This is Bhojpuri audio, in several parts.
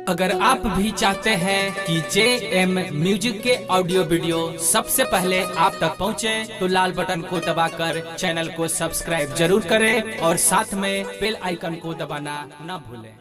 अगर आप भी चाहते हैं कि JM म्यूजिक के ऑडियो वीडियो सबसे पहले आप तक पहुंचे, तो लाल बटन को दबाकर चैनल को सब्सक्राइब जरूर करें और साथ में बेल आइकन को दबाना न भूलें।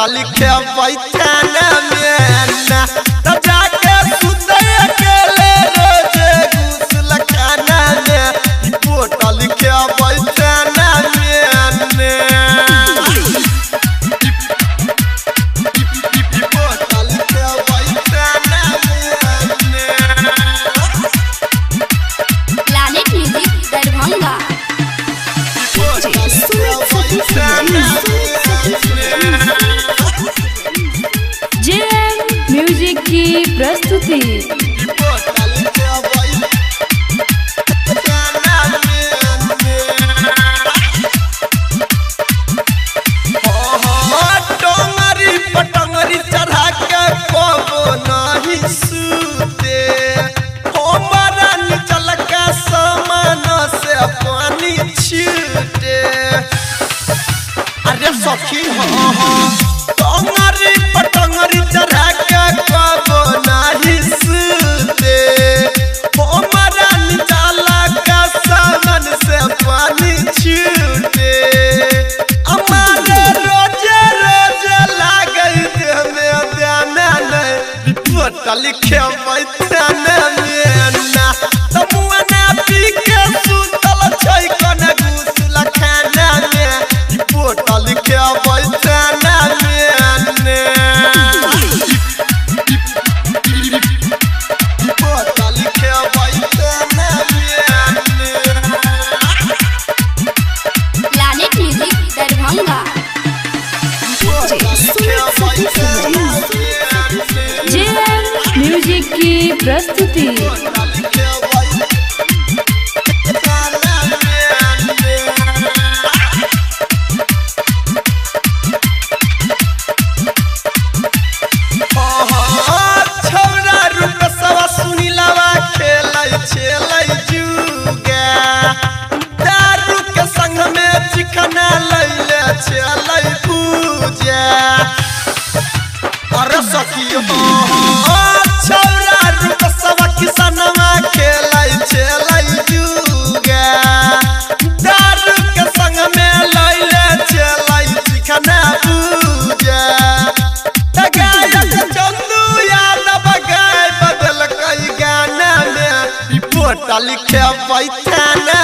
लिखे बैठाना में ना तो जाके सुते अकेले रोजे घुसल खाना में रिपोर्ट लिखे बैठाना में ना रिपोर्ट लिखे बैठाना में planet music Darbhanga JM music की प्रस्तुति। अरे सखी टंगरी पटंगरी चढ़ा के कबो नहीं सूते हमारा निचला का सामन से पानी छूटे हमारे रोजे रोजे लागे देह में ध्यान नहीं रिपोर्ट लिखे बैठाना में ना तमुआ ना पी के सुतल छै कने घुसल खाना में रिपोर्ट लिखे बैठाना में ने रिपोर्ट लिखे बैठाना में ने planet music Darbhanga JM music की प्रस्तुति। अरे सखियो छौरा रुक सब किसनवा खेलै छलै जुगा दारू के संग में लैले छलै चिकना पूजा गायक चंदू यादव गाय बदल कई गाना में रिपोर्ट लिखे बैठाना